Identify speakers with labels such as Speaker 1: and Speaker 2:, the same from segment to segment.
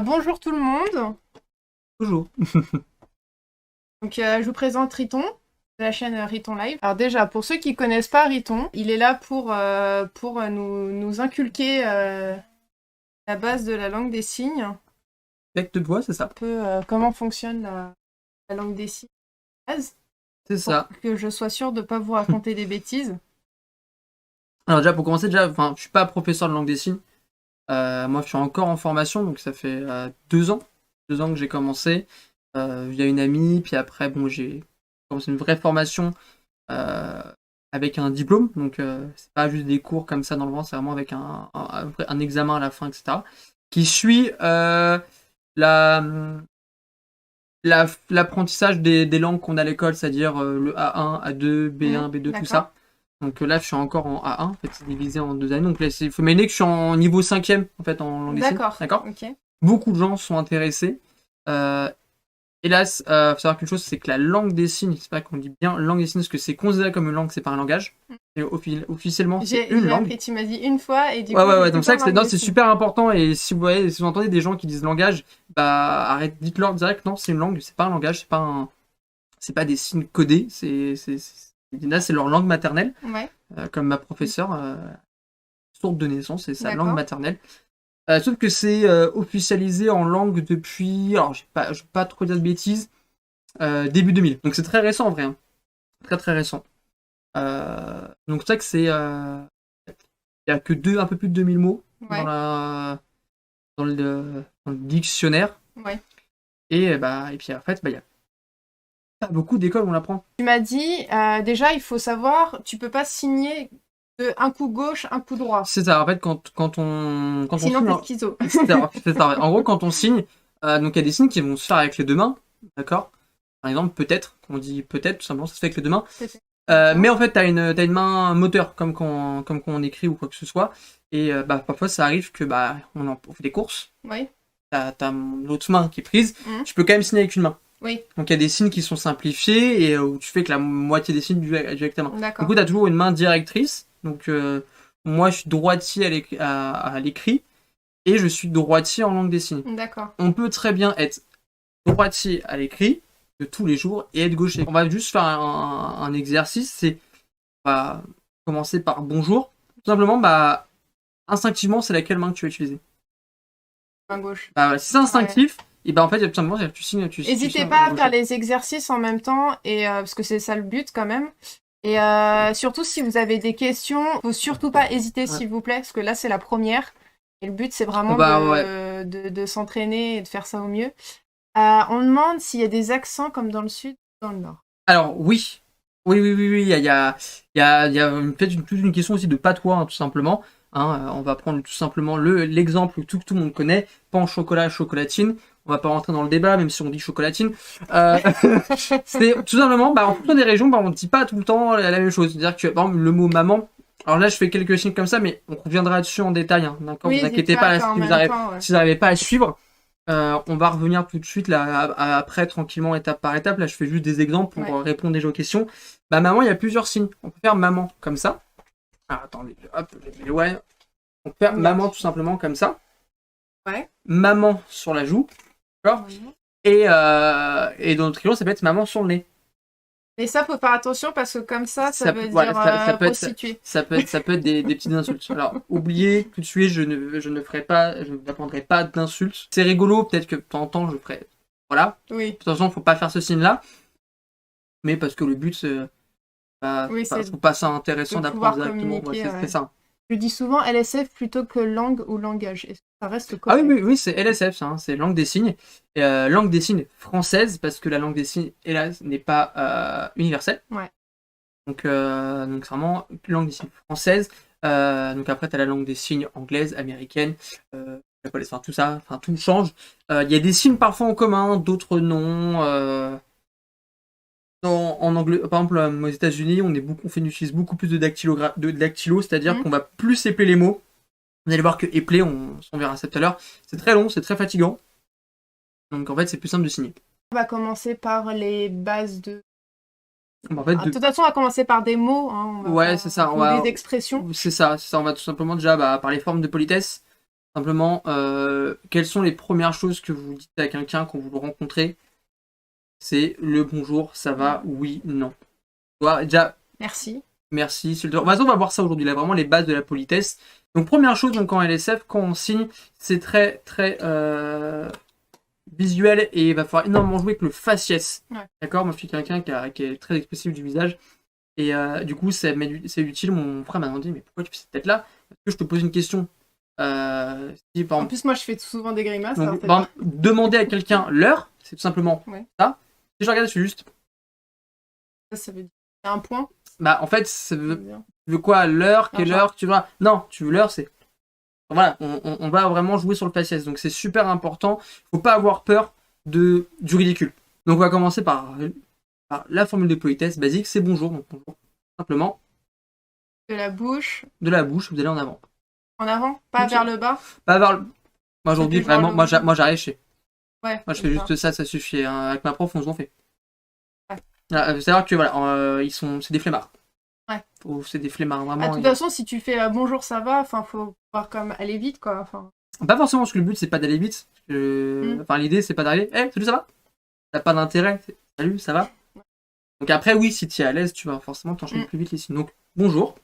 Speaker 1: Bonjour tout le monde.
Speaker 2: Toujours.
Speaker 1: Donc, je vous présente Riton, de la chaîne Riton Live. Alors déjà, pour ceux qui connaissent pas Riton, il est là pour nous inculquer la base de la langue des signes.
Speaker 2: Avec de voix, c'est
Speaker 1: Un
Speaker 2: ça.
Speaker 1: peu comment fonctionne la langue des signes. Base,
Speaker 2: C'est
Speaker 1: pour
Speaker 2: ça.
Speaker 1: que je sois sûre de ne pas vous raconter des bêtises.
Speaker 2: Alors déjà, pour commencer, je suis pas professeur de langue des signes. Moi, je suis encore en formation, donc ça fait 2 ans. 2 ans que j'ai commencé via une amie. Puis après, bon, j'ai commencé une vraie formation avec un diplôme. Donc, c'est pas juste des cours comme ça dans le vent, c'est vraiment avec un examen à la fin, etc. Qui suit l'apprentissage des langues qu'on a à l'école, c'est-à-dire le A1, A2, B1, B2, tout
Speaker 1: D'accord.
Speaker 2: ça. Donc là, je suis encore en A1, en fait, c'est divisé en 2 années. Donc là, il faut m'aider que je suis en niveau 5e, en fait, en langue des signes.
Speaker 1: D'accord. Ok.
Speaker 2: Beaucoup de gens sont intéressés. Euh, Hélas, faut savoir qu'une chose, c'est que la langue des signes, c'est pas qu'on dit bien langue des signes, parce que c'est considéré comme une langue, c'est pas un langage. Et officiellement, c'est une
Speaker 1: J'ai
Speaker 2: langue.
Speaker 1: appris, tu m'as dit une fois, et du
Speaker 2: Ouais,
Speaker 1: coup,
Speaker 2: ouais,
Speaker 1: j'ai
Speaker 2: ouais.
Speaker 1: tout
Speaker 2: Donc ça,
Speaker 1: en langue des
Speaker 2: c'est
Speaker 1: signes.
Speaker 2: super important. Et si vous voyez, si vous entendez des gens qui disent langage, bah arrête, dites-leur direct, non, c'est une langue, c'est pas un langage, c'est pas des signes codés. Là, c'est leur langue maternelle,
Speaker 1: Ouais,
Speaker 2: comme ma professeure, sourde de naissance, c'est sa langue
Speaker 1: d'accord.
Speaker 2: maternelle. Sauf que c'est officialisé en langue depuis, alors je vais pas trop dire de bêtises, début 2000. Donc c'est très récent en vrai, hein. Très très récent. Donc c'est vrai que il y a que un peu plus de 2000 mots
Speaker 1: Ouais,
Speaker 2: dans le dictionnaire.
Speaker 1: ouais.
Speaker 2: Et puis en fait, il y a pas beaucoup d'écoles où on l'apprend.
Speaker 1: Tu m'as dit, déjà, il faut savoir, tu peux pas signer de un coup gauche, un coup droit.
Speaker 2: C'est ça, en fait, quand on
Speaker 1: Sinon,
Speaker 2: signe,
Speaker 1: t'es schizo.
Speaker 2: c'est ça. En gros, quand on signe, donc il y a des signes qui vont se faire avec les deux mains, d'accord? Par exemple, peut-être, on dit peut-être, tout simplement, ça se fait avec les deux mains.
Speaker 1: Peut-être.
Speaker 2: Mais en fait, t'as une main moteur, comme quand on écrit ou quoi que ce soit. Et parfois, ça arrive que on fait des courses,
Speaker 1: Oui.
Speaker 2: t'as l'autre main qui est prise,
Speaker 1: Mhm.
Speaker 2: tu peux quand même signer avec une main.
Speaker 1: Oui,
Speaker 2: Donc il y a des signes qui sont simplifiés et où tu fais que la moitié des signes directement. Du
Speaker 1: d'accord.
Speaker 2: coup, tu as toujours une main directrice. Donc moi, je suis droitier à l'écrit et je suis droitier en langue des signes.
Speaker 1: D'accord.
Speaker 2: On peut très bien être droitier à l'écrit de tous les jours et être gaucher. On va juste faire un exercice, c'est on va commencer par bonjour. Tout simplement, instinctivement, c'est laquelle main que tu vas utiliser.
Speaker 1: Main gauche.
Speaker 2: Si c'est
Speaker 1: Ouais.
Speaker 2: instinctif, et en fait, tout simplement, tu signes.
Speaker 1: N'hésitez pas à faire les exercices en même temps, et parce que c'est ça le but quand même. Et surtout, si vous avez des questions, faut surtout pas hésiter,
Speaker 2: Ouais.
Speaker 1: s'il vous plaît, parce que là, c'est la première. Et le but, c'est vraiment
Speaker 2: Ouais.
Speaker 1: de s'entraîner et de faire ça au mieux. On demande s'il y a des accents comme dans le sud ou dans le nord.
Speaker 2: Alors oui, oui, il y a peut-être toute une question aussi de patois, hein, tout simplement. Hein, on va prendre tout simplement l'exemple que tout le monde connaît, pain au chocolat, chocolatine. On va pas rentrer dans le débat, même si on dit chocolatine. C'est tout simplement, en fonction des régions, on ne dit pas tout le temps la même chose. C'est-à-dire que par exemple, le mot maman, alors là je fais quelques signes comme ça, mais on reviendra dessus en détail, hein, d'accord?
Speaker 1: Oui,
Speaker 2: Vous inquiétez pas, là,
Speaker 1: en
Speaker 2: si
Speaker 1: même temps, ouais.
Speaker 2: vous n'arrivez pas à suivre. On va revenir tout de suite là, après, tranquillement, étape par étape. Là, je fais juste des exemples pour
Speaker 1: Ouais.
Speaker 2: répondre déjà aux questions. Maman, il y a plusieurs signes. On peut faire maman comme ça. Ah, attendez, hop, ouais. On peut faire maman tout simplement comme ça.
Speaker 1: Ouais.
Speaker 2: Maman sur la joue. D'accord. Et dans notre rayon, ça peut être maman sur le nez.
Speaker 1: Mais ça, faut faire attention parce que comme ça veut
Speaker 2: Voilà,
Speaker 1: dire
Speaker 2: prostituée. Ça peut être des petites insultes. Alors, oubliez tout de suite, je ne ferai pas, je n'apprendrai pas d'insultes. C'est rigolo, peut-être que de temps en temps, je ferai. Voilà.
Speaker 1: Oui.
Speaker 2: De toute façon, faut pas faire ce signe-là. Mais parce que le but,
Speaker 1: Oui,
Speaker 2: je trouve pas ça intéressant
Speaker 1: de
Speaker 2: d'apprendre
Speaker 1: pouvoir
Speaker 2: directement.
Speaker 1: communiquer,
Speaker 2: C'est ça.
Speaker 1: Je dis souvent LSF plutôt que langue ou langage. Est-ce que ça reste
Speaker 2: Ah
Speaker 1: correct?
Speaker 2: oui, c'est LSF, ça, hein, c'est langue des signes. Langue des signes française, parce que la langue des signes, hélas, n'est pas universelle.
Speaker 1: Ouais.
Speaker 2: Donc c'est vraiment langue des signes française. Donc après, tu as la langue des signes anglaise, américaine, japonaise, enfin tout ça, tout change. Il y a des signes parfois en commun, d'autres non. En anglais, par exemple, aux États-Unis, on utilise beaucoup plus de dactylo, c'est-à-dire qu'on va plus épeler les mots. Vous allez voir que épeler, on verra ça tout à l'heure, c'est très long, c'est très fatigant. Donc en fait, c'est plus simple de signer.
Speaker 1: On va commencer par les bases de.
Speaker 2: En fait,
Speaker 1: De toute façon, on va commencer par des mots. Hein,
Speaker 2: ouais, c'est ça.
Speaker 1: Ou des expressions.
Speaker 2: C'est ça. On va tout simplement déjà par les formes de politesse. Simplement, quelles sont les premières choses que vous dites à quelqu'un quand vous le rencontrez? C'est le bonjour, ça va, oui, non. Déjà,
Speaker 1: Merci.
Speaker 2: merci. De toute façon, on va voir ça aujourd'hui, là, vraiment les bases de la politesse. Donc, première chose, donc, en LSF, quand on signe, c'est très, très visuel et il va falloir énormément jouer avec le faciès.
Speaker 1: Ouais.
Speaker 2: D'accord? Moi, je suis quelqu'un qui est très expressif du visage. Et du coup, c'est utile. Mon frère m'a demandé, mais pourquoi tu fais cette tête-là? Parce que je te pose une question.
Speaker 1: En plus, moi, je fais souvent des grimaces.
Speaker 2: Donc, demander à quelqu'un l'heure, c'est tout simplement ça. Si je regarde, je suis juste.
Speaker 1: Ça veut dire un point.
Speaker 2: Bah, en fait, ça veut quoi? L'heure? Quelle heure? Tu vois? Non, tu veux l'heure, c'est. Voilà, on va vraiment jouer sur le faciès. Donc, c'est super important. Faut pas avoir peur du ridicule. Donc, on va commencer par la formule de politesse basique, c'est bonjour. Donc, bonjour. Simplement.
Speaker 1: De la bouche.
Speaker 2: De la bouche, vous allez en avant.
Speaker 1: En avant? Pas vers le bas?
Speaker 2: Pas vers le. Moi, aujourd'hui, vraiment, moi, j'arrive chez.
Speaker 1: Ouais.
Speaker 2: Moi, je fais juste ça suffit. Hein. Avec ma prof, on s'en fait.
Speaker 1: Ouais.
Speaker 2: Faut savoir que, voilà, c'est des flemmards.
Speaker 1: Ouais.
Speaker 2: C'est des flemmards, vraiment.
Speaker 1: De toute façon, si tu fais bonjour, ça va, enfin, faut pouvoir comme aller vite, quoi. Enfin.
Speaker 2: Pas forcément, parce que le but, c'est pas d'aller vite. Enfin, l'idée, c'est pas d'arriver. Hey, salut, ça va? T'as pas d'intérêt. Salut, ça va? Donc après, oui, si tu es à l'aise, tu vas forcément t'enchaîner plus vite ici. Donc, bonjour.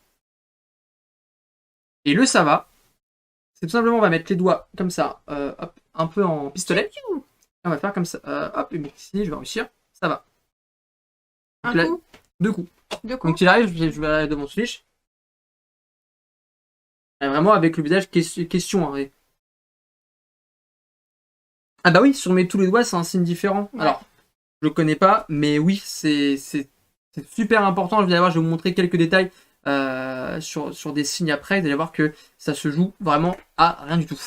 Speaker 2: Et le ça va, c'est tout simplement, on va mettre les doigts comme ça, hop, un peu en pistolet. Et on va faire comme ça, hop, et ici, je vais réussir, ça va. Donc,
Speaker 1: un coup?
Speaker 2: Deux coups.
Speaker 1: Donc
Speaker 2: il arrive, je vais aller devant Switch. Et vraiment avec le visage question. Hein, Ah bah oui, sur tous les doigts, c'est un signe différent. Ouais. Alors, je le connais pas, mais oui, c'est super important. Je vais vous montrer quelques détails sur des signes après. Vous allez voir que ça se joue vraiment à rien du tout.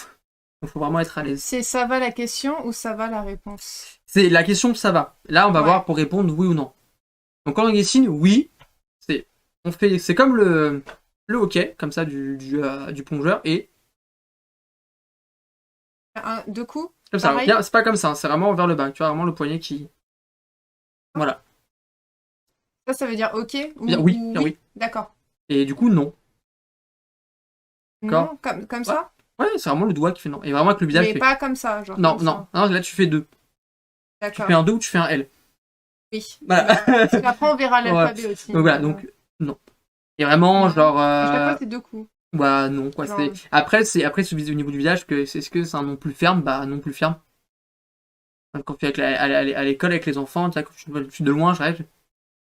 Speaker 2: Il faut vraiment être à l'aise.
Speaker 1: C'est ça va la question ou ça va la réponse?
Speaker 2: C'est la question ça va. Là, on va voir pour répondre oui ou non. Donc quand on a des signes, oui, c'est comme le hockey, comme ça, du plongeur, et...
Speaker 1: Deux coups?
Speaker 2: Comme ça, c'est pas comme ça, c'est vraiment vers le bas. Tu vois, vraiment le poignet qui... Voilà.
Speaker 1: Ça veut dire ok ou
Speaker 2: oui.
Speaker 1: D'accord.
Speaker 2: Et du coup, non.
Speaker 1: Non, comme ça?
Speaker 2: Ouais, c'est vraiment le doigt qui fait non. Et vraiment avec le visage.
Speaker 1: Mais pas comme ça, genre.
Speaker 2: Non, non. Là, tu fais deux.
Speaker 1: D'accord.
Speaker 2: Tu fais un 2 ou tu fais un L.
Speaker 1: Oui. Voilà. Parce qu'après, on verra l'alphabet aussi.
Speaker 2: Donc voilà, donc non. Et vraiment, genre.
Speaker 1: Chaque fois, c'est deux coups.
Speaker 2: Bah non, quoi. Genre... Après, au niveau du visage, est-ce que c'est un nom plus ferme? Bah non plus ferme. Quand tu es à l'école avec les enfants, tu vois, je suis de loin, j'arrive.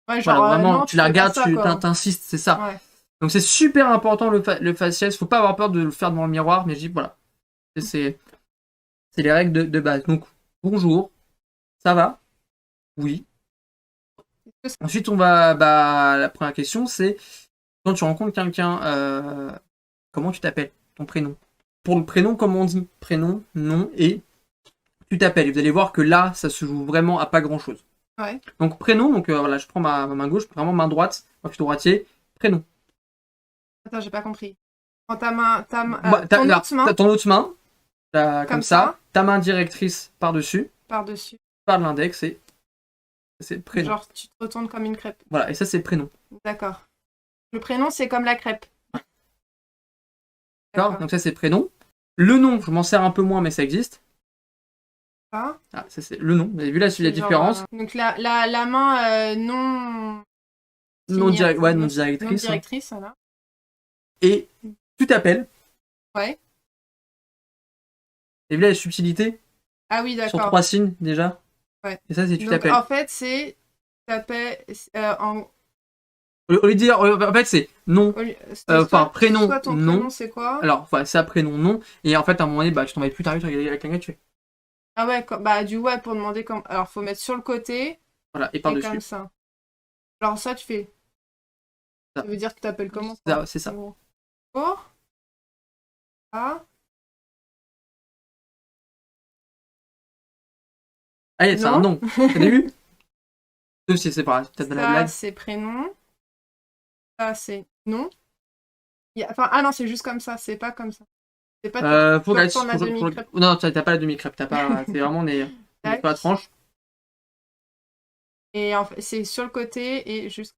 Speaker 1: Ouais, genre,
Speaker 2: voilà, vraiment, non, tu la regardes, tu t'insistes, c'est ça. Ouais. Donc c'est super important le faciès. Faut pas avoir peur de le faire devant le miroir, mais je dis voilà. C'est les règles de base. Donc bonjour, ça va? Oui. Ensuite, on va. La première question, c'est quand tu rencontres quelqu'un, comment tu t'appelles? Ton prénom. Pour le prénom, comment on dit? Prénom, nom et tu t'appelles. Et vous allez voir que là, ça se joue vraiment à pas grand chose.
Speaker 1: Ouais.
Speaker 2: Donc prénom, donc voilà, je prends ma main gauche, vraiment main droite, moi je suis droitier, prénom.
Speaker 1: Attends, j'ai pas compris. Prends ton autre main.
Speaker 2: Ton autre main, comme ça, ta main directrice par-dessus.
Speaker 1: Par-dessus.
Speaker 2: Par l'index et c'est prénom.
Speaker 1: Genre, tu te retournes comme une crêpe.
Speaker 2: Voilà, et ça c'est prénom.
Speaker 1: D'accord. Le prénom, c'est comme la crêpe.
Speaker 2: D'accord, donc ça c'est prénom. Le nom, je m'en sers un peu moins, mais ça existe.
Speaker 1: Ah,
Speaker 2: ça c'est le nom. Vous avez vu là la différence?
Speaker 1: Donc la main non.
Speaker 2: Non directrice.
Speaker 1: Non directrice, voilà.
Speaker 2: Et tu t'appelles.
Speaker 1: Ouais.
Speaker 2: Et vu là la subtilité?
Speaker 1: Ah oui, d'accord.
Speaker 2: Sur 3 signes déjà.
Speaker 1: Ouais.
Speaker 2: Et ça c'est tu t'appelles.
Speaker 1: En fait, c'est t'appelles en.
Speaker 2: Au lieu de dire, en fait, c'est nom, enfin prénom,
Speaker 1: soit ton
Speaker 2: nom.
Speaker 1: Prénom, c'est quoi?
Speaker 2: Alors, voilà, c'est un prénom, nom. Et en fait, à un moment donné, tu t'en vas plus, t'arrives, tu regardes avec quelqu'un, tu fais.
Speaker 1: Ah ouais, pour demander comment. Alors, faut mettre sur le côté.
Speaker 2: Voilà, et par-dessus.
Speaker 1: Comme ça. Alors, ça, tu fais. Ça veut dire que tu t'appelles comment?
Speaker 2: C'est ça.
Speaker 1: Oh. Ah.
Speaker 2: Allez, c'est un nom. T'as vu? C'est pas peut-être de la blague.
Speaker 1: Ça, c'est prénom. Ça, c'est nom. Enfin, ah non, c'est juste comme ça, c'est pas comme ça. C'est pas
Speaker 2: la demi-crêpe. Non, t'as pas la demi-crêpe, c'est vraiment pas la tranche.
Speaker 1: Et en fait, c'est sur le côté et juste.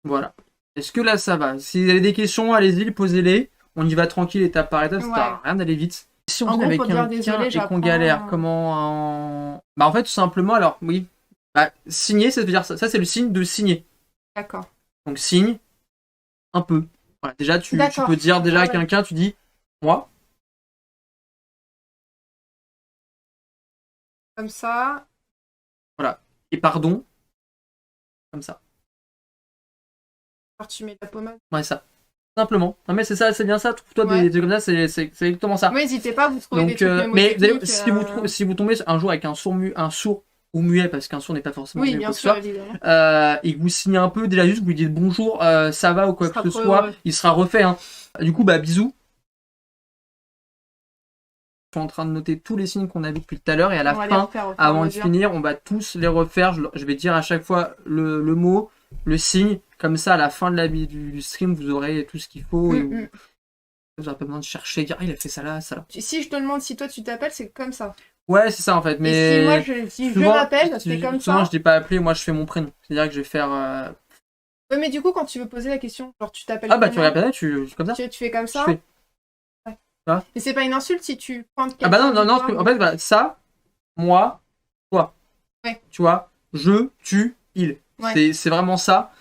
Speaker 2: Voilà. Est-ce que là ça va? Si vous avez des questions, allez-y, posez-les. on y va tranquille, étape par étape, ça
Speaker 1: Ouais.
Speaker 2: sert à rien d'aller vite. Si on
Speaker 1: En
Speaker 2: vit
Speaker 1: gros,
Speaker 2: avec
Speaker 1: pour dire
Speaker 2: quelqu'un
Speaker 1: désolé,
Speaker 2: et qu'on
Speaker 1: j'apprends,
Speaker 2: galère, comment Bah en fait, tout simplement, alors, oui. Bah, signer, ça veut dire ça. Ça, c'est le signe de signer.
Speaker 1: D'accord.
Speaker 2: Donc, signe un peu. Voilà, déjà, tu
Speaker 1: D'accord.
Speaker 2: peux dire déjà
Speaker 1: Ah
Speaker 2: à
Speaker 1: ouais.
Speaker 2: quelqu'un, tu dis, moi,
Speaker 1: Comme ça.
Speaker 2: et pardon, comme ça.
Speaker 1: Alors, tu mets la pommade.
Speaker 2: Ouais, ça. Simplement. Non, mais c'est ça, c'est bien ça. Trouve-toi
Speaker 1: Ouais.
Speaker 2: des trucs comme ça, c'est exactement ça.
Speaker 1: Oui, n'hésitez pas à vous trouver des
Speaker 2: Donc,
Speaker 1: trucs
Speaker 2: mais vous allez-
Speaker 1: mnémotechniques.
Speaker 2: si vous tombez un jour avec un sourd ou muet, parce qu'un sourd n'est pas forcément
Speaker 1: Oui,
Speaker 2: muet ou
Speaker 1: bien
Speaker 2: quoi que ce
Speaker 1: sûr,
Speaker 2: soit,
Speaker 1: évidemment.
Speaker 2: et que vous signez un peu, déjà juste vous lui dites bonjour, ça va ou quoi
Speaker 1: Il
Speaker 2: que
Speaker 1: sera
Speaker 2: ce
Speaker 1: trop
Speaker 2: soit,
Speaker 1: heureux.
Speaker 2: il sera refait. Hein. Du coup, bah bisous. Je suis en train de noter tous les signes qu'on a vus depuis tout à l'heure et à la
Speaker 1: On va les
Speaker 2: fin,
Speaker 1: refaire au fur et à
Speaker 2: avant de
Speaker 1: mesure.
Speaker 2: finir, on va tous les refaire. Je vais dire à chaque fois le mot, le signe, comme ça à la fin de du stream, vous aurez tout ce qu'il faut et vous n'aurez pas besoin de chercher, dire ah, il a fait ça là, ça là.
Speaker 1: Si je te demande si toi tu t'appelles, c'est comme ça.
Speaker 2: Ouais, c'est ça en fait. Mais
Speaker 1: Et si moi je m'appelle, c'est comme
Speaker 2: souvent
Speaker 1: ça.
Speaker 2: je dis pas appeler, moi je fais mon prénom. C'est-à-dire que je vais faire.
Speaker 1: Ouais, mais du coup, quand tu veux poser la question, genre tu t'appelles
Speaker 2: Ah bah tu
Speaker 1: comment
Speaker 2: répètes, comme ça.
Speaker 1: tu fais comme
Speaker 2: Je
Speaker 1: ça.
Speaker 2: fais.
Speaker 1: Ouais.
Speaker 2: Ça.
Speaker 1: Mais c'est pas une insulte si tu pointes
Speaker 2: Ah bah
Speaker 1: quelqu'un
Speaker 2: non,
Speaker 1: du
Speaker 2: non,
Speaker 1: doigt,
Speaker 2: en fait, voilà, ça, moi, toi.
Speaker 1: Ouais.
Speaker 2: Tu vois, je, tu, il.
Speaker 1: Ouais.
Speaker 2: C'est vraiment ça.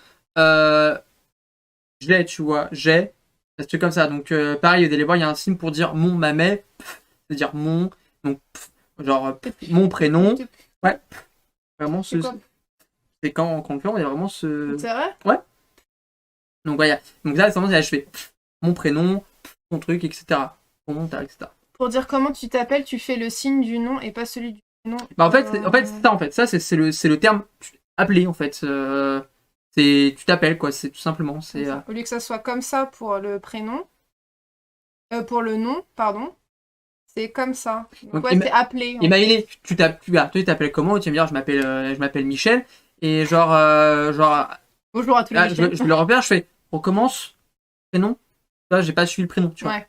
Speaker 2: J'ai, tu vois, j'ai. Ça se fait comme ça. Donc pareil, vous allez voir, il y a un signe pour dire mon, ma, mais, c'est-à-dire mon, donc genre mon prénom. Ouais. Vraiment
Speaker 1: C'est quoi?
Speaker 2: c'est quand on le fait, on est vraiment ce.
Speaker 1: C'est vrai?
Speaker 2: Ouais. Donc voilà. Donc là, je fais mon prénom, mon truc, etc. Mon nom, etc.
Speaker 1: Pour dire comment tu t'appelles, tu fais le signe du nom et pas celui du prénom.
Speaker 2: Bah en fait, c'est ça en fait. Ça c'est le terme appeler en fait. C'est tu t'appelles quoi. C'est tout simplement. C'est
Speaker 1: Au lieu que ça soit comme ça pour le prénom, pour le nom, pardon, c'est comme ça. Donc ouais, c'est appelé.
Speaker 2: Imaginez, tu t'appelles comment? Tu vas me dire, je m'appelle Michel. Et genre,
Speaker 1: Bonjour à tous les Michel.
Speaker 2: je le repère, je fais, on commence, prénom. Là, j'ai pas suivi le prénom, tu vois.
Speaker 1: Ouais.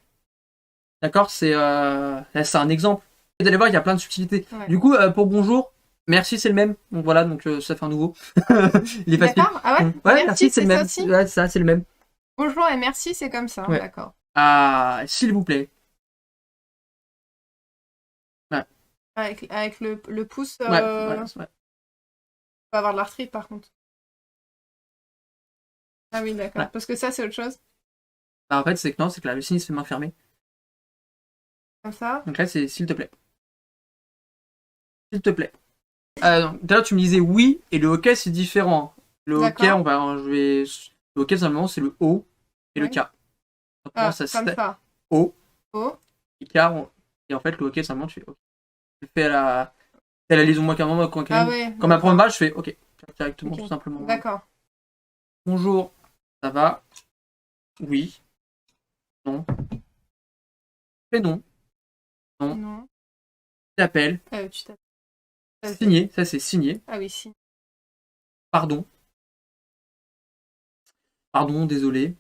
Speaker 2: D'accord, là, c'est un exemple. Vous allez voir, il y a plein de subtilités.
Speaker 1: Ouais.
Speaker 2: Du coup, pour bonjour, merci, c'est le même. Donc voilà, donc ça fait un nouveau. Il est facile.
Speaker 1: D'accord. Ah ouais.
Speaker 2: Ouais, merci, c'est le même.
Speaker 1: Ça,
Speaker 2: Ouais, ça, c'est le même.
Speaker 1: Bonjour et merci, c'est comme ça.
Speaker 2: Ouais.
Speaker 1: D'accord.
Speaker 2: Ah, s'il vous plaît. Ouais.
Speaker 1: Avec le pouce.
Speaker 2: Ouais.
Speaker 1: On va avoir de l'arthrite par contre. Ah oui, d'accord.
Speaker 2: Ouais.
Speaker 1: Parce que ça, c'est autre chose.
Speaker 2: Bah, en fait, c'est que non, c'est que là, le signe se fait main fermée.
Speaker 1: Comme ça.
Speaker 2: Donc là, c'est s'il te plaît. S'il te plaît. Tout à l'heure, tu me disais oui et le OK, c'est différent. Le OK, le OK, simplement, c'est le O et le K. Donc,
Speaker 1: Ah,
Speaker 2: ça,
Speaker 1: comme ça.
Speaker 2: O.
Speaker 1: O.
Speaker 2: Et K. Et en fait, le OK, simplement, tu fais OK. Je fais à la liaison moins qu'un moment. Quand ma première balle, je fais OK. Directement, tout simplement.
Speaker 1: D'accord.
Speaker 2: Bonjour. Ça va? Oui. Non. Prénom. Non.
Speaker 1: Non.
Speaker 2: Tu t'appelles.
Speaker 1: Tu t'appelles.
Speaker 2: Signé. Ça, c'est signé.
Speaker 1: Ah oui, si.
Speaker 2: Pardon. Pardon, désolé.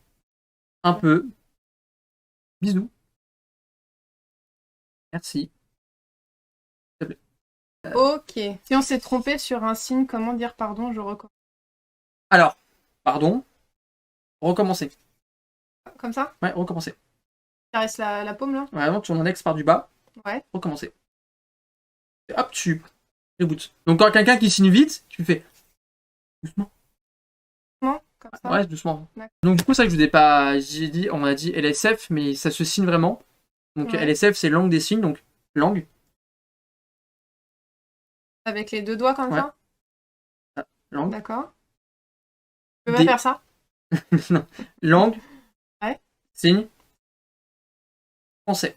Speaker 2: Un peu. Bisous. Merci.
Speaker 1: Ok. Si on s'est trompé sur un signe, comment dire pardon, je recommence.
Speaker 2: Alors, pardon. Recommencer.
Speaker 1: Comme ça?
Speaker 2: Ouais, recommencer.
Speaker 1: Tu caresses la paume là?
Speaker 2: Vraiment, tu index par du bas.
Speaker 1: Ouais.
Speaker 2: Recommencer. Et hop, tu rebootes. Donc, quand quelqu'un qui signe vite, tu fais doucement.
Speaker 1: Doucement, comme ça?
Speaker 2: Ouais, doucement. Donc, du coup, c'est vrai que je vous ai pas. On a dit LSF, mais ça se signe vraiment. Donc, ouais. LSF, c'est langue des signes, donc langue.
Speaker 1: Avec les deux doigts comme ça?
Speaker 2: Langue.
Speaker 1: D'accord. Tu peux pas faire ça?
Speaker 2: Non. Langue.
Speaker 1: Ouais.
Speaker 2: Signe. Français.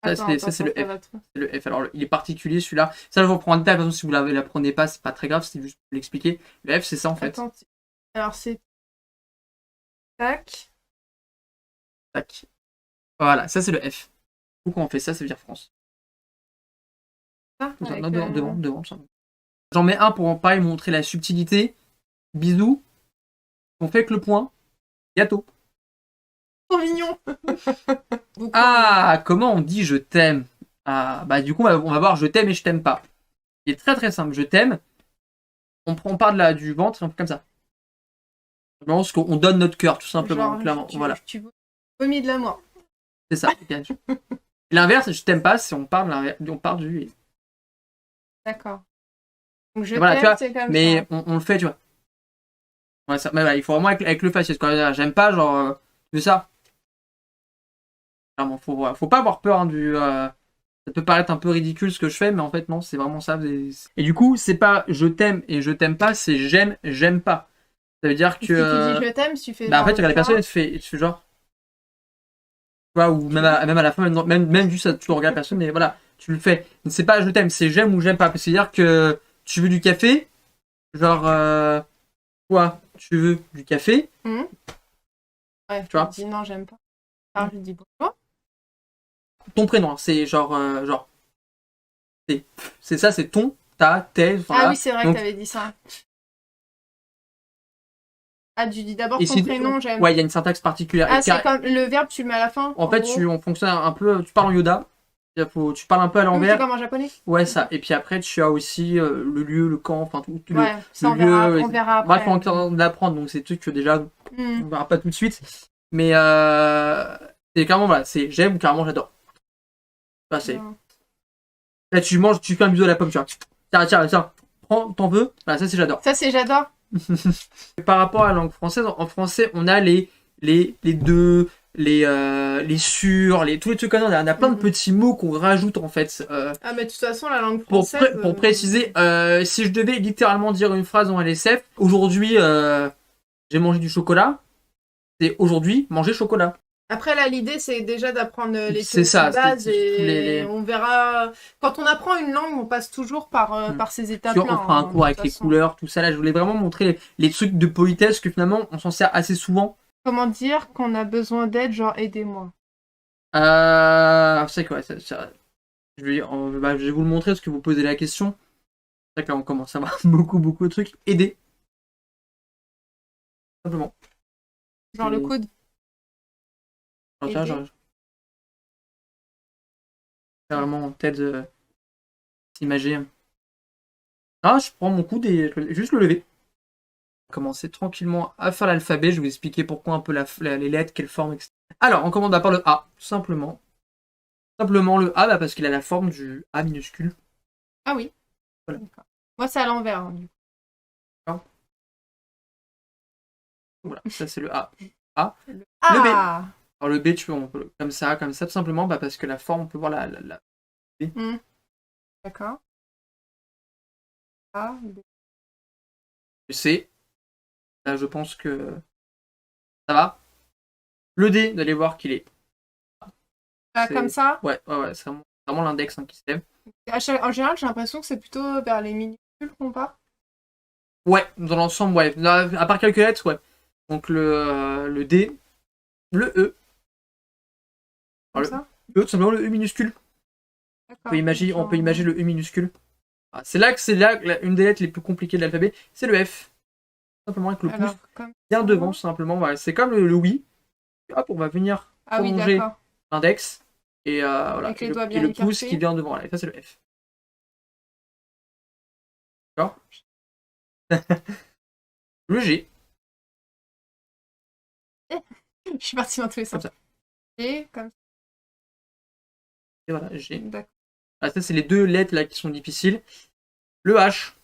Speaker 2: Ça, c'est le F. C'est le F. Alors, il est particulier celui-là. Ça, je vous reprends en détail. Par exemple, si vous ne l'apprenez pas, c'est pas très grave. C'est juste pour l'expliquer. Le F, c'est ça en fait.
Speaker 1: Attends. Alors, c'est. Tac.
Speaker 2: Tac. Voilà, ça, c'est le F. Du coup, quand on fait ça, ça veut dire France.
Speaker 1: Ah,
Speaker 2: non, devant. J'en mets un pour pareil montrer la subtilité. Bisous. On fait que le point. Gâteau.
Speaker 1: Trop mignon.
Speaker 2: Ah, comment on dit je t'aime? Ah, bah du coup, on va voir je t'aime et je t'aime pas. Il est très très simple. Je t'aime. On part du ventre et on fait comme ça. On donne notre cœur, tout simplement.
Speaker 1: Genre,
Speaker 2: clairement. Voilà.
Speaker 1: Tu veux Vomi de l'amour.
Speaker 2: C'est ça. L'inverse, je t'aime pas, c'est on parle du.
Speaker 1: D'accord. Donc je
Speaker 2: Voilà, tu
Speaker 1: t'aime,
Speaker 2: vois,
Speaker 1: c'est comme
Speaker 2: mais
Speaker 1: ça.
Speaker 2: on le fait, tu vois. Ouais, ça, mais voilà, il faut vraiment avec le faciès. J'aime pas, genre, de ça. Clairement, faut pas avoir peur hein, ça peut paraître un peu ridicule ce que je fais, mais en fait, non, c'est vraiment ça. Et du coup, c'est pas je t'aime et je t'aime pas, c'est j'aime pas. Ça veut dire
Speaker 1: Et
Speaker 2: que.
Speaker 1: si tu dis je t'aime, tu fais
Speaker 2: Bah, en fait,
Speaker 1: genre
Speaker 2: tu regardes la personne
Speaker 1: ça.
Speaker 2: et tu fais genre. Tu vois, ou même à la fin, même juste, tu regardes la personne, mais voilà, tu le fais. C'est pas je t'aime, c'est j'aime ou j'aime pas. C'est-à-dire que tu veux du café, genre, toi, tu veux du café,
Speaker 1: Ouais,
Speaker 2: tu
Speaker 1: je
Speaker 2: vois.
Speaker 1: dis non, j'aime pas. Alors je dis bonjour.
Speaker 2: Ton prénom, hein, c'est genre, c'est ça, c'est ton, ta, tes,
Speaker 1: Ah oui,
Speaker 2: voilà.
Speaker 1: c'est vrai que
Speaker 2: Donc,
Speaker 1: t'avais dit ça. Ah, tu dis d'abord
Speaker 2: et
Speaker 1: ton
Speaker 2: si,
Speaker 1: prénom, j'aime.
Speaker 2: ouais, il y a une syntaxe particulière.
Speaker 1: Ah, c'est comme le verbe, tu le mets à la fin,
Speaker 2: En
Speaker 1: en
Speaker 2: fait,
Speaker 1: gros.
Speaker 2: on fonctionne un peu, tu parles en Yoda, tu parles un peu à
Speaker 1: C'est
Speaker 2: l'envers.
Speaker 1: comme en japonais.
Speaker 2: Ouais, ça. Et puis après, tu as aussi le lieu, le camp, enfin tout
Speaker 1: Ouais,
Speaker 2: le
Speaker 1: ça
Speaker 2: lieu.
Speaker 1: on verra
Speaker 2: Bref,
Speaker 1: après.
Speaker 2: on est en train d'apprendre, donc c'est des trucs que déjà,
Speaker 1: Hmm.
Speaker 2: on verra pas tout de suite. Mais c'est carrément, voilà, c'est j'aime ou carrément j'adore. Enfin,
Speaker 1: Non.
Speaker 2: là, tu manges, tu fais un bisou à la pomme, tu vois. Tiens, prends, t'en veux. Voilà, ça c'est j'adore.
Speaker 1: Ça, c'est j'adore.
Speaker 2: Par rapport à la langue française, en français, on a les deux, les sur, tous les trucs comme ça. On a plein de
Speaker 1: Mhm.
Speaker 2: petits mots qu'on rajoute en fait.
Speaker 1: Ah, mais de toute façon, la langue française.
Speaker 2: Pour préciser, si je devais littéralement dire une phrase en LSF, aujourd'hui, j'ai mangé du chocolat, c'est aujourd'hui, manger chocolat.
Speaker 1: Après, là, l'idée, c'est déjà d'apprendre les
Speaker 2: C'est
Speaker 1: petites
Speaker 2: ça,
Speaker 1: bases et
Speaker 2: les...
Speaker 1: on verra. Quand on apprend une langue, on passe toujours
Speaker 2: Hmm.
Speaker 1: par ces
Speaker 2: Tu vois,
Speaker 1: étapes-là,
Speaker 2: on fera un
Speaker 1: hein, de
Speaker 2: cours
Speaker 1: toute
Speaker 2: avec les
Speaker 1: façon.
Speaker 2: couleurs, tout ça. Là, je voulais vraiment montrer les trucs de politesse que finalement, on s'en sert assez souvent.
Speaker 1: Comment dire qu'on a besoin d'aide, genre aidez-moi.
Speaker 2: C'est quoi je vais vous le montrer parce que vous posez la question. C'est vrai que là, on commence à avoir beaucoup de trucs. Aider, simplement.
Speaker 1: Genre le coude.
Speaker 2: Tiens,
Speaker 1: Aider.
Speaker 2: c'est vraiment en tête s'imager. Ah, je prends mon coude et je vais juste le lever. Commencer tranquillement à faire l'alphabet. Je vais vous expliquer pourquoi un peu les lettres, quelle forme, etc. Alors, on commence par le A, tout simplement. Simplement le A, parce qu'il a la forme du A minuscule.
Speaker 1: Ah oui.
Speaker 2: Voilà.
Speaker 1: D'accord. Moi, c'est à l'envers, hein, du coup.
Speaker 2: Voilà, ça c'est le A. A. Le B.
Speaker 1: Ah.
Speaker 2: Alors le B, on peut comme ça, tout simplement, parce que la forme, on peut voir la B.
Speaker 1: Hmm. D'accord. A, B.
Speaker 2: Le C. Là, je pense que ça va. Le D, vous allez voir qu'il est.
Speaker 1: Ah, comme ça.
Speaker 2: Ouais, c'est vraiment l'index hein, qui se lève.
Speaker 1: En général, j'ai l'impression que c'est plutôt vers les minuscules qu'on part.
Speaker 2: Ouais, dans l'ensemble, ouais. Là, à part quelques lettres, ouais. Donc le D, le E.
Speaker 1: Comme
Speaker 2: Alors,
Speaker 1: ça.
Speaker 2: le E, tout simplement le E minuscule. On peut imaginer le E minuscule. Ah, c'est là une des lettres les plus compliquées de l'alphabet, c'est le F. Simplement avec le pouce
Speaker 1: Comme
Speaker 2: bien
Speaker 1: ça.
Speaker 2: devant, simplement. Voilà. C'est comme le oui. Hop, on va venir
Speaker 1: Ah oui,
Speaker 2: prolonger
Speaker 1: d'accord.
Speaker 2: l'index. Et voilà.
Speaker 1: Avec
Speaker 2: Et
Speaker 1: les doigts
Speaker 2: et
Speaker 1: bien
Speaker 2: le pouce
Speaker 1: écartés.
Speaker 2: qui vient devant. Voilà. Et ça, c'est le F. D'accord. Le G.
Speaker 1: Je suis partie dans tous les
Speaker 2: Comme
Speaker 1: sens.
Speaker 2: ça.
Speaker 1: Et comme ça.
Speaker 2: Et voilà, G.
Speaker 1: D'accord.
Speaker 2: Voilà, ça, c'est les deux lettres là qui sont difficiles. Le H.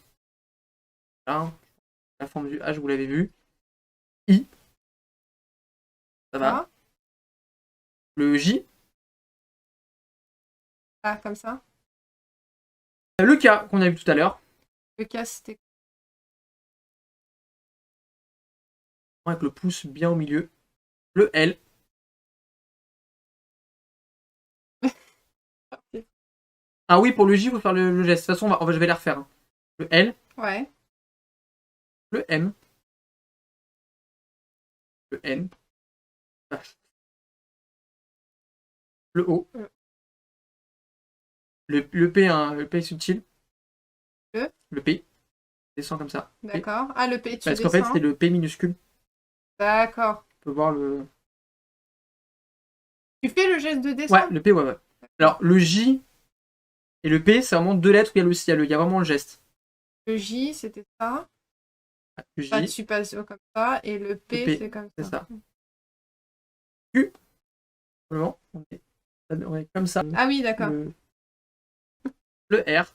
Speaker 2: Là, la forme du H, vous l'avez vu. I. Ça va.
Speaker 1: Ah.
Speaker 2: Le J.
Speaker 1: Ah, comme ça.
Speaker 2: Le K qu'on a vu tout à l'heure.
Speaker 1: Le cas, c'était.
Speaker 2: Avec le pouce bien au milieu. Le L. Ah oui, pour le J, il faut faire le geste. De toute façon, je vais les refaire. Hein. Le L.
Speaker 1: Ouais.
Speaker 2: Le M. Le N. Le O. Le P, hein, le P est subtil. Le P. Descend comme ça.
Speaker 1: D'accord. Ah, le P, tu
Speaker 2: Parce qu'en fait,
Speaker 1: descends.
Speaker 2: c'est le P minuscule.
Speaker 1: D'accord.
Speaker 2: On peut voir le.
Speaker 1: Tu fais le geste de
Speaker 2: Ouais,
Speaker 1: descendre.
Speaker 2: le P, ouais. Alors, le J et le P, c'est vraiment deux lettres où il y a vraiment le geste.
Speaker 1: Le J, c'était ça.
Speaker 2: Le J,
Speaker 1: Là, tu passes comme ça. Et le P,
Speaker 2: P,
Speaker 1: c'est comme
Speaker 2: c'est
Speaker 1: ça.
Speaker 2: ça. Q. Simplement, on est comme ça.
Speaker 1: Ah oui, d'accord.
Speaker 2: Le R.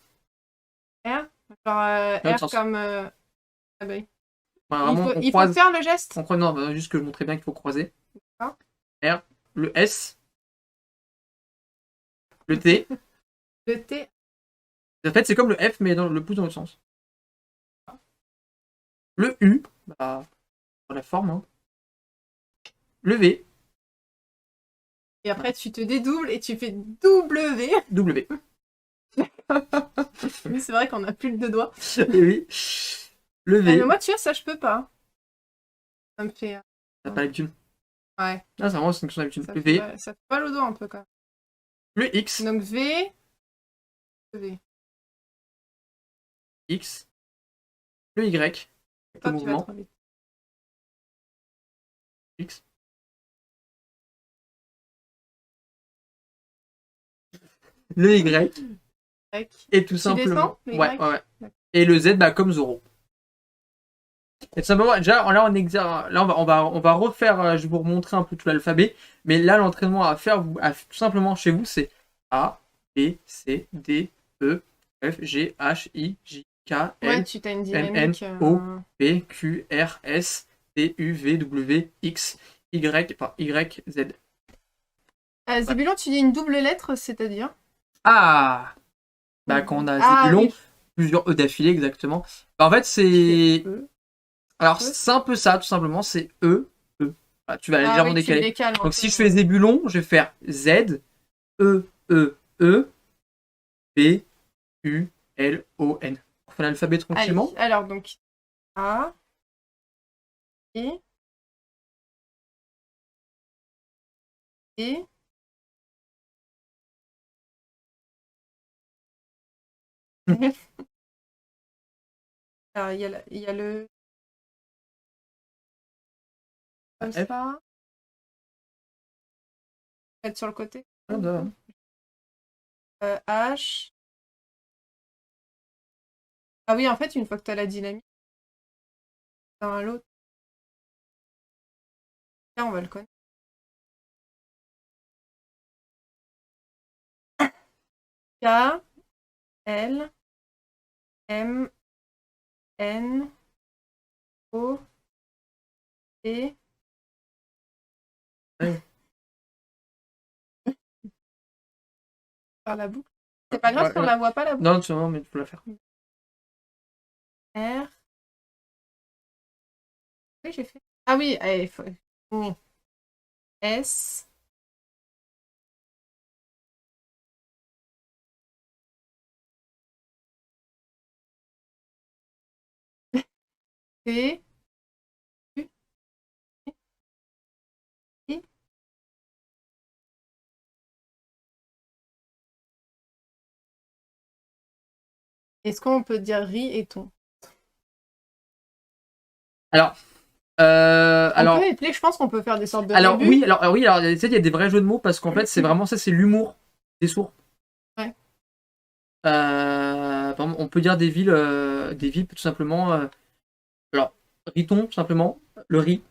Speaker 1: R. Genre
Speaker 2: Dans le
Speaker 1: R
Speaker 2: sens.
Speaker 1: comme. Ah bah oui.
Speaker 2: Enfin, vraiment,
Speaker 1: Il faut faire le geste.
Speaker 2: Non, juste que je montrais bien qu'il faut croiser.
Speaker 1: D'accord.
Speaker 2: R. Le S. Le T.
Speaker 1: Le T.
Speaker 2: En fait, c'est comme le F, mais le pouce dans l'autre sens. Le U. Bah, dans la forme. Hein. Le V.
Speaker 1: Et après, tu te dédoubles et tu fais W.
Speaker 2: W.
Speaker 1: C'est vrai qu'on a plus le deux doigts.
Speaker 2: Et oui. Le
Speaker 1: Ah,
Speaker 2: V.
Speaker 1: mais moi, tu vois, ça, je peux pas. Ça me fait.
Speaker 2: T'as pas l'habitude.
Speaker 1: Ouais.
Speaker 2: Ah, c'est vraiment une question d'habitude.
Speaker 1: Ça
Speaker 2: Le
Speaker 1: fait,
Speaker 2: V.
Speaker 1: ça fait pas le doigt un peu quand même.
Speaker 2: Le X.
Speaker 1: Donc V. V.
Speaker 2: X. Le Y. Avec le
Speaker 1: Toi, tu vas
Speaker 2: mouvement.
Speaker 1: trop vite.
Speaker 2: X. Le Y. Et tout simplement.
Speaker 1: Descends, le
Speaker 2: Ouais,
Speaker 1: Y.
Speaker 2: ouais. Et le Z, bah, comme Zoro. Et tout simplement, déjà, là, on va refaire, je vais vous remontrer un peu tout l'alphabet, mais là, l'entraînement à faire, tout simplement chez vous, c'est A, B, C, D, E, F, G, H, I, J, K, L,
Speaker 1: tu as une
Speaker 2: M, N,
Speaker 1: dynamique.
Speaker 2: O, P, Q, R, S, T, U, V, W, X, Y, enfin, Y, Z.
Speaker 1: Zébulon, tu dis une double lettre, c'est-à-dire
Speaker 2: Ah! Bah, quand on a Zébulon,
Speaker 1: oui.
Speaker 2: plusieurs E d'affilée, exactement. Bah, en fait, c'est...
Speaker 1: E.
Speaker 2: Alors, c'est un peu ça, tout simplement, c'est E, E. Voilà, tu vas légèrement
Speaker 1: oui, tu le
Speaker 2: décaler.
Speaker 1: décales un
Speaker 2: Donc,
Speaker 1: peu,
Speaker 2: si je fais Zébulon, je vais faire Z, E, E, E, B, U, L, O, N. On fait l'alphabet tranquillement.
Speaker 1: Allez, alors, donc, A, E, E, alors, il y a le... Comme
Speaker 2: F.
Speaker 1: ça. Être sur le côté.
Speaker 2: Ah, bah,
Speaker 1: H. Ah oui, en fait, une fois que tu as la dynamique, d'un à l'autre, là, on va le connaître. K, L, M, N, O, P.
Speaker 2: Ouais.
Speaker 1: Par la boucle. C'est pas grave
Speaker 2: Ouais,
Speaker 1: si on
Speaker 2: non.
Speaker 1: la voit pas, la boucle.
Speaker 2: Non, tu vois, mais tu peux la faire.
Speaker 1: R. Oui, j'ai fait. Ah oui, allez, S. T. U. I. Est-ce qu'on peut dire riz et thon?
Speaker 2: Alors,
Speaker 1: On peut épeler, je pense qu'on peut faire des sortes de
Speaker 2: alors
Speaker 1: rébus.
Speaker 2: oui, alors tu sais, il y a des vrais jeux de mots parce qu'en fait, c'est vraiment ça, c'est l'humour des sourds.
Speaker 1: Ouais.
Speaker 2: Par exemple, on peut dire des villes tout simplement. Alors, Riton, tout simplement, le riz.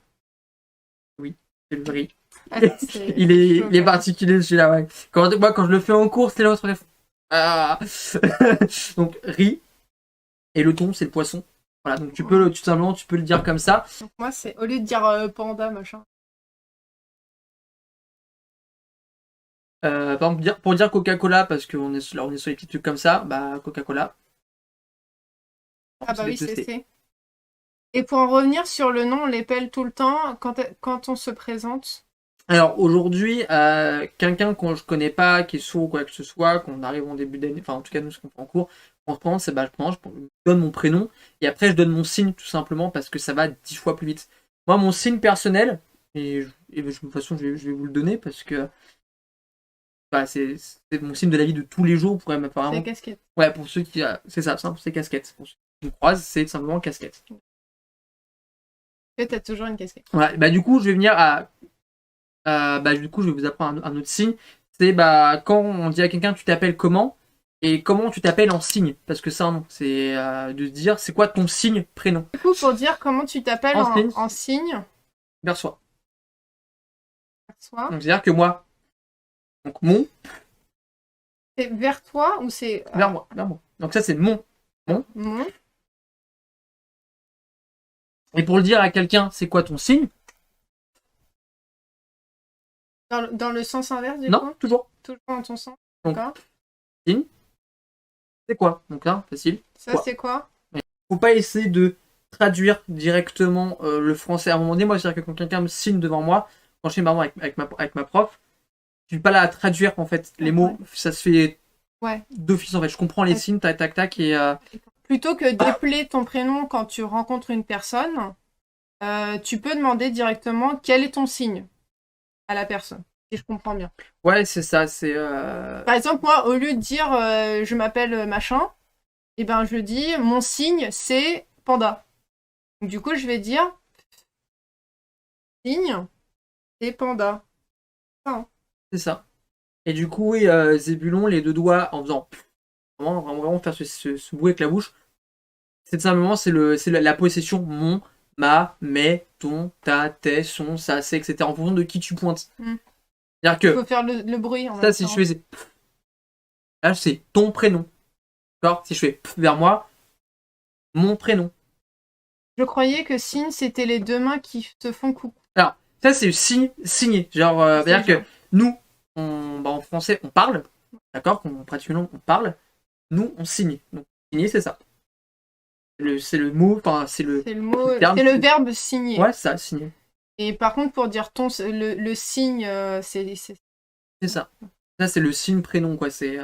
Speaker 2: Oui, c'est le riz.
Speaker 1: Ah,
Speaker 2: il est particulier celui-là, ouais. Moi, quand je le fais en cours, c'est l'autre. Ah. Donc, riz. Et le thon, c'est le poisson. Voilà, donc tout simplement, tu peux le dire comme ça.
Speaker 1: Donc moi, c'est au lieu de dire panda, machin.
Speaker 2: Par exemple, pour dire Coca-Cola, parce qu'on est sur les petits trucs comme ça, bah Coca-Cola.
Speaker 1: Ah bah oui,
Speaker 2: c'est
Speaker 1: c'est. Et pour en revenir sur le nom, on l'épelle tout le temps quand on se présente.
Speaker 2: Alors aujourd'hui, quelqu'un que je connais pas, qui est sourd ou quoi que ce soit, qu'on arrive en début d'année, enfin en tout cas nous ce qu'on fait en cours, on se présente, c'est bah je donne mon prénom et après je donne mon signe tout simplement parce que ça va 10 fois plus vite. Moi mon signe personnel, de toute façon je vais vous le donner parce que bah, c'est mon signe de la vie de tous les jours pour apparemment.
Speaker 1: C'est casquette.
Speaker 2: Ouais, pour ceux qui, c'est ça, c'est casquette. Pour ceux qui me croisent, c'est simplement casquette.
Speaker 1: Et t'as toujours une casquette.
Speaker 2: Ouais, bah du coup je vais venir à bah, du coup, je vais vous apprendre un autre signe. C'est bah, quand on dit à quelqu'un tu t'appelles comment et comment tu t'appelles en signe. Parce que ça, non, c'est de se dire c'est quoi ton signe prénom.
Speaker 1: Du coup, pour dire comment tu t'appelles
Speaker 2: En signe.
Speaker 1: en signe.
Speaker 2: Vers soi.
Speaker 1: Soit.
Speaker 2: Donc, c'est-à-dire que moi, Donc mon,
Speaker 1: C'est vers toi ou c'est
Speaker 2: vers moi, vers moi. Donc ça c'est mon.
Speaker 1: mon?
Speaker 2: Et pour le dire à quelqu'un, c'est quoi ton signe?
Speaker 1: Dans le sens inverse du
Speaker 2: Non,
Speaker 1: coup?
Speaker 2: toujours.
Speaker 1: Toujours dans ton sens?
Speaker 2: Donc,
Speaker 1: D'accord.
Speaker 2: signe, c'est quoi? Donc là, facile.
Speaker 1: Ça,
Speaker 2: Quoi?
Speaker 1: c'est quoi?
Speaker 2: Faut pas essayer de traduire directement le français. À un moment donné, moi, c'est-à-dire que quand quelqu'un me signe devant moi, quand je suis par exemple avec ma prof, je suis pas là à traduire en fait les mots. Ça se fait
Speaker 1: Ouais.
Speaker 2: d'office en fait. Je comprends les
Speaker 1: Ouais.
Speaker 2: signes, tac, tac, tac, et
Speaker 1: Plutôt que d'épeler ton prénom quand tu rencontres une personne, tu peux demander directement quel est ton signe à la personne, si je comprends bien.
Speaker 2: ouais, c'est ça. C'est
Speaker 1: Par exemple, moi, au lieu de dire je m'appelle machin, eh ben, je dis mon signe c'est panda. Donc, du coup, je vais dire signe c'est panda. Ah.
Speaker 2: c'est ça. Et du coup, oui, Zébulon, les deux doigts en faisant vraiment faire ce bruit avec la bouche. C'est tout simplement c'est la possession mon, ma, mes, ton, ta, tes, son, ça, c'est, etc. En fonction de qui tu pointes.
Speaker 1: Mm.
Speaker 2: C'est-à-dire
Speaker 1: Il
Speaker 2: que
Speaker 1: faut faire le bruit en
Speaker 2: ça,
Speaker 1: même
Speaker 2: si je
Speaker 1: temps.
Speaker 2: faisais là, c'est ton prénom. D'accord? Si je fais vers moi, mon prénom.
Speaker 1: Je croyais que signe c'était les deux mains qui te font coucou.
Speaker 2: Alors, ça, c'est signé. Genre, c'est-à-dire que nous, en français, on parle. D'accord? Pratiquement, on parle. Nous, on signe. Donc, signer, c'est ça. C'est le mot, enfin, c'est le
Speaker 1: mot,
Speaker 2: terme.
Speaker 1: c'est le verbe signer.
Speaker 2: Ouais, ça, signer.
Speaker 1: Et par contre, pour dire le signe, c'est
Speaker 2: ça. Ça, c'est le signe prénom, quoi. C'est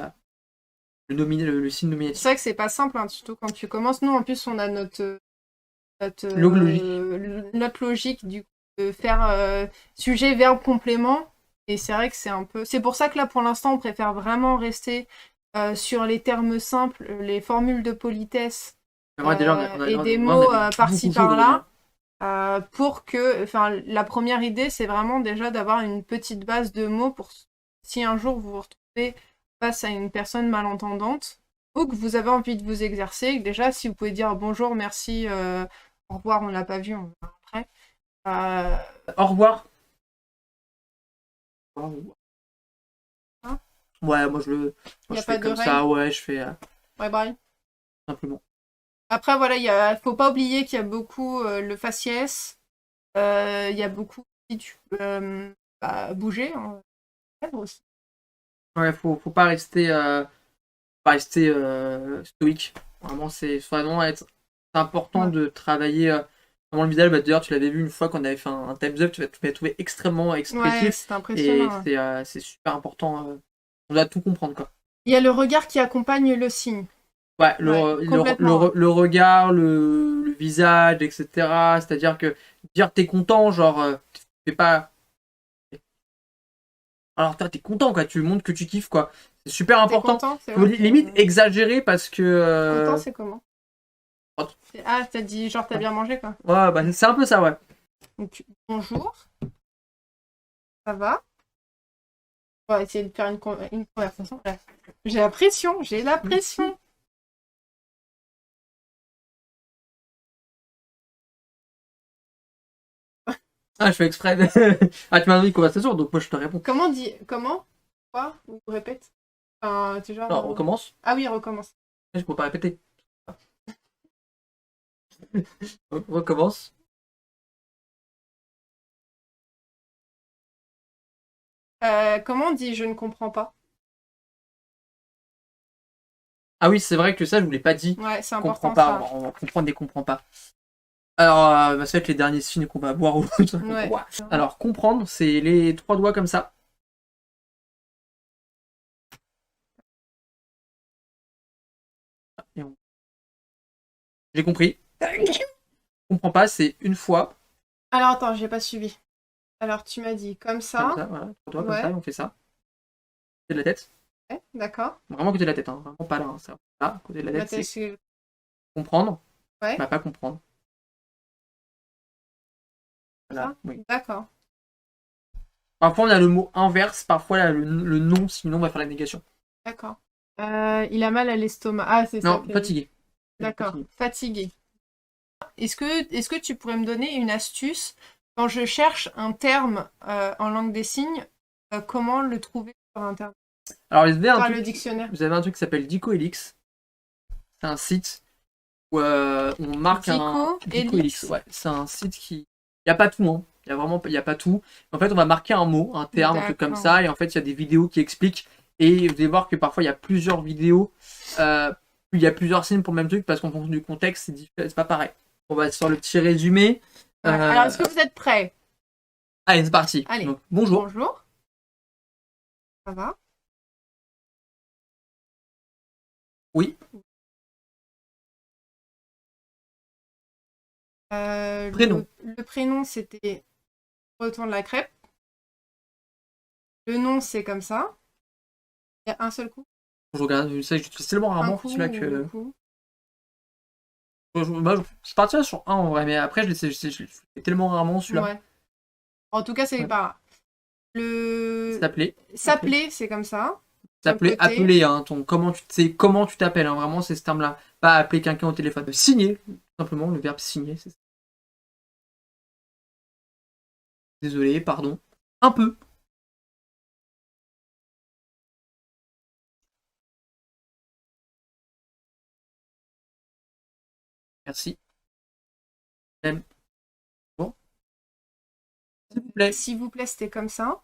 Speaker 2: le signe nominatif.
Speaker 1: C'est vrai que c'est pas simple, hein, surtout quand tu commences. Nous, en plus, on a notre logique du coup, de faire sujet, verbe, complément. Et c'est vrai que c'est un peu. C'est pour ça que là, pour l'instant, on préfère vraiment rester sur les termes simples, les formules de politesse et des mots par-ci par-là. Pour que, enfin, la première idée, c'est vraiment déjà d'avoir une petite base de mots pour si un jour vous vous retrouvez face à une personne malentendante ou que vous avez envie de vous exercer. Déjà, si vous pouvez dire bonjour, merci, au revoir, on l'a pas vu, on verra après.
Speaker 2: Au revoir.
Speaker 1: Hein
Speaker 2: Ouais, moi je fais comme ça, ouais, je fais
Speaker 1: bye bye.
Speaker 2: simplement.
Speaker 1: Après, voilà, faut pas oublier qu'il y a beaucoup le faciès, il y a beaucoup si tu peux bouger aussi.
Speaker 2: Ouais, faut pas rester, stoïque. Vraiment, c'est important de travailler vraiment le visage. Bah, d'ailleurs, tu l'avais vu une fois quand on avait fait un Time's Up, tu vas trouver extrêmement expressif.
Speaker 1: Ouais, c'est impressionnant.
Speaker 2: Et c'est super important. On doit tout comprendre, quoi.
Speaker 1: Il y a le regard qui accompagne le signe.
Speaker 2: Ouais, le regard, le visage, etc. C'est-à-dire que dire t'es content, genre, tu fais pas. Alors, t'es content, quoi. Tu montres que tu kiffes, quoi. C'est super important.
Speaker 1: Content,
Speaker 2: faut limite exagérer parce que.
Speaker 1: Content, c'est comment? Ah, t'as dit genre t'as bien mangé, quoi.
Speaker 2: Ouais, bah c'est un peu ça, ouais.
Speaker 1: Donc, bonjour. Ça va? On va essayer de faire une conversation. J'ai la pression, j'ai la pression.
Speaker 2: Ah, je fais exprès. Ah, tu m'as donné une conversation, donc moi je te réponds.
Speaker 1: Comment dit... Comment? Quoi? Ou répète? Enfin, tu genre...
Speaker 2: Non, recommence.
Speaker 1: Ah oui, recommence.
Speaker 2: Je peux pas répéter. Recommence.
Speaker 1: Comment on dit je ne comprends pas?
Speaker 2: Ah oui, c'est vrai que ça, je vous l'ai pas dit.
Speaker 1: Ouais, c'est important,
Speaker 2: comprend pas,
Speaker 1: ça.
Speaker 2: on va comprendre et comprend pas. Alors, bah, ça va être les derniers signes qu'on va voir.
Speaker 1: Ouais.
Speaker 2: Alors, comprendre, c'est les 3 doigts comme ça. J'ai compris. Comprends pas, c'est une fois.
Speaker 1: Alors attends, j'ai pas suivi. Alors tu m'as dit comme ça.
Speaker 2: Comme ça, voilà. 3 doigts comme ça, et on fait ça. Côté de la tête.
Speaker 1: Ouais, d'accord.
Speaker 2: Vraiment côté de la tête, hein. Vraiment pas là. Hein. Là, côté de la tête, c'est comprendre.
Speaker 1: Ouais.
Speaker 2: Bah, pas comprendre. Voilà, oui.
Speaker 1: D'accord.
Speaker 2: Parfois on a le mot inverse, parfois là, le non, sinon on va faire la négation.
Speaker 1: D'accord. Il a mal à l'estomac. Ah, c'est ça.
Speaker 2: Non, fatigué.
Speaker 1: D'accord, fatigué. Est-ce que tu pourrais me donner une astuce quand je cherche un terme en langue des signes, comment le trouver sur Internet.
Speaker 2: Alors, vous avez
Speaker 1: Par le dictionnaire.
Speaker 2: un truc qui s'appelle DicoElix. C'est un site où on marque un...
Speaker 1: DicoElix.
Speaker 2: Ouais, c'est un site qui... Il n'y a pas tout, hein. Il y a pas tout. En fait, on va marquer un mot, un terme, un truc comme ça, et en fait, il y a des vidéos qui expliquent. Et vous allez voir que parfois, il y a plusieurs vidéos, il y a plusieurs signes pour le même truc, parce qu'en fonction du contexte, c'est pas pareil. On va sur le petit résumé.
Speaker 1: Ouais. Alors, est-ce que vous êtes prêts?
Speaker 2: Allez, c'est parti.
Speaker 1: Allez.
Speaker 2: Donc, bonjour.
Speaker 1: Bonjour. Ça va?
Speaker 2: Oui. Prénom.
Speaker 1: Le prénom, c'était Retour de la crêpe. Le nom, c'est comme ça. Il y a un seul coup.
Speaker 2: Je regarde, j'utilise tellement rarement celui-là que...
Speaker 1: Coup.
Speaker 2: Je partirais sur un en vrai, mais après, je le fais tellement rarement celui-là.
Speaker 1: Ouais. En tout cas, c'est pas... S'appeler, c'est comme ça.
Speaker 2: S'appeler, appeler, hein, comment tu t'appelles, hein, vraiment, c'est ce terme-là. Pas appeler quelqu'un au téléphone. Signer, tout simplement, le verbe signer, c'est ça. Désolé, pardon. Un peu. Merci. Bon. S'il vous plaît.
Speaker 1: S'il vous plaît, c'était comme ça.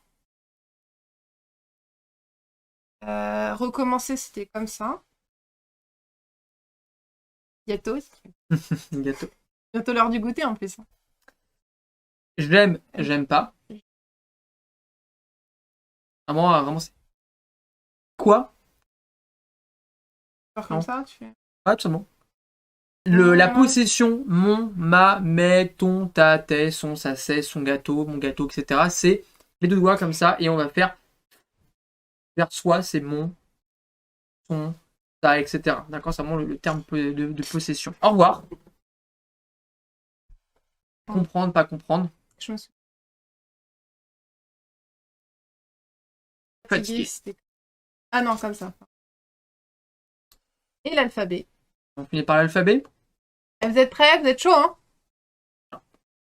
Speaker 1: Recommencer, c'était comme ça. Bientôt.
Speaker 2: Gâteau.
Speaker 1: Bientôt l'heure du goûter en plus.
Speaker 2: J'aime pas. Vraiment, c'est... Quoi?
Speaker 1: Genre comme ça, tu fais...
Speaker 2: Ah, tout simplement. La possession, mon, ma, mes, ton, ta, tes, son, sa, c'est, son gâteau, mon gâteau, etc. C'est les deux doigts comme ça et on va faire vers soi, c'est mon, son, ta, etc. D'accord, c'est vraiment le terme de possession. Au revoir. Comprendre, pas comprendre.
Speaker 1: Je me suis
Speaker 2: Fatigué.
Speaker 1: Ah non, comme ça. Et l'alphabet.
Speaker 2: On finit par l'alphabet.
Speaker 1: Vous êtes prêts? Vous êtes chaud, hein?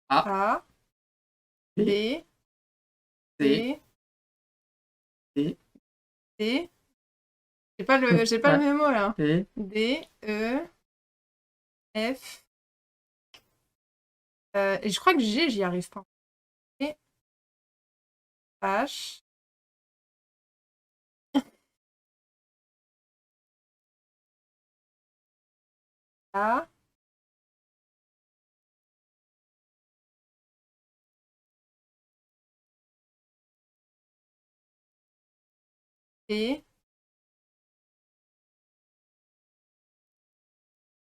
Speaker 2: A.
Speaker 1: B. C.
Speaker 2: D.
Speaker 1: D. J'ai pas le même mot là. D. E. F. Et je crois que G, j'y arrive pas. E. H. A. T.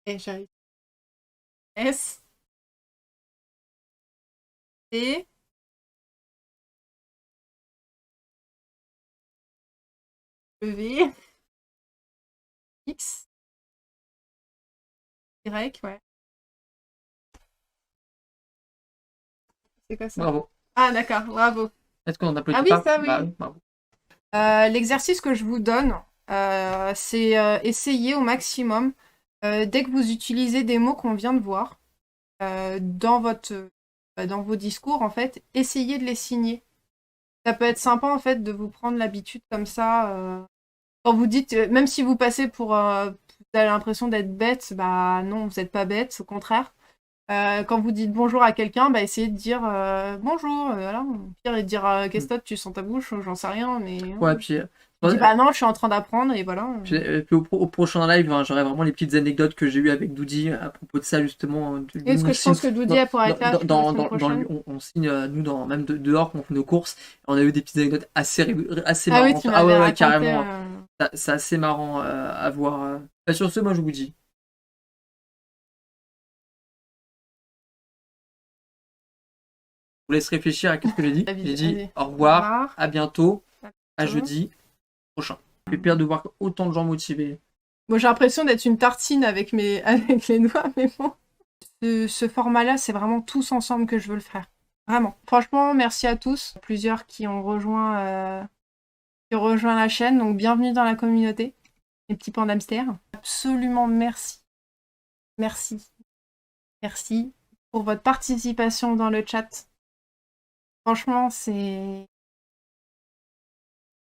Speaker 1: Et j'arrive. S. T. V. X. Y, ouais. C'est quoi ça?
Speaker 2: Bravo.
Speaker 1: Ah d'accord, bravo.
Speaker 2: Est-ce qu'on applaudit
Speaker 1: Ah oui,
Speaker 2: pas?
Speaker 1: ça oui.
Speaker 2: Bah, oui, bravo.
Speaker 1: L'exercice que je vous donne, c'est essayer au maximum, dès que vous utilisez des mots qu'on vient de voir, dans vos discours, en fait, essayez de les signer. Ça peut être sympa, en fait, de vous prendre l'habitude comme ça. Quand vous dites, même si vous passez pour... vous avez l'impression d'être bête, bah non, vous n'êtes pas bête, au contraire. Quand vous dites bonjour à quelqu'un, bah essayez de dire bonjour, voilà. Au pire, et de dire qu'est-ce que t'as, tu sens ta bouche, j'en sais rien, mais.
Speaker 2: Ouais, puis.
Speaker 1: Je dis bah non, je suis en train d'apprendre et voilà.
Speaker 2: Puis au prochain live, hein, j'aurai vraiment les petites anecdotes que j'ai eues avec Doudi à propos de ça, justement.
Speaker 1: Est-ce que je pense que Doudi elle pourrait être là
Speaker 2: on signe, nous, même dehors, quand on fait nos courses, on a eu des petites anecdotes assez
Speaker 1: Ah
Speaker 2: marrantes.
Speaker 1: oui, tu m'avais raconté,
Speaker 2: carrément. C'est assez marrant à voir. Sur ce, moi, je vous dis. Je vous laisse réfléchir à ce que j'ai dit. J'ai dit au revoir, à bientôt, à jeudi prochain. Ça fait plaisir de voir autant de gens motivés.
Speaker 1: Bon, j'ai l'impression d'être une tartine avec les doigts, mais bon. Ce format-là, c'est vraiment tous ensemble que je veux le faire. Vraiment. Franchement, merci à tous. Plusieurs qui ont rejoint la chaîne, donc bienvenue dans la communauté. Les petits pans d'hamster. Absolument merci. Merci. Merci pour votre participation dans le chat. Franchement, c'est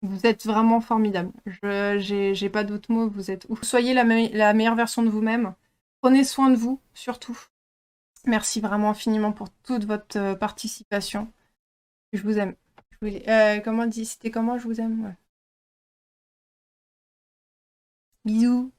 Speaker 1: Vous êtes vraiment formidable. J'ai pas d'autres mots, vous êtes ouf. Soyez la meilleure version de vous-même. Prenez soin de vous, surtout. Merci vraiment infiniment pour toute votre participation. Je vous aime. Comment dit? C'était comment je vous aime? Ouais. Bisous.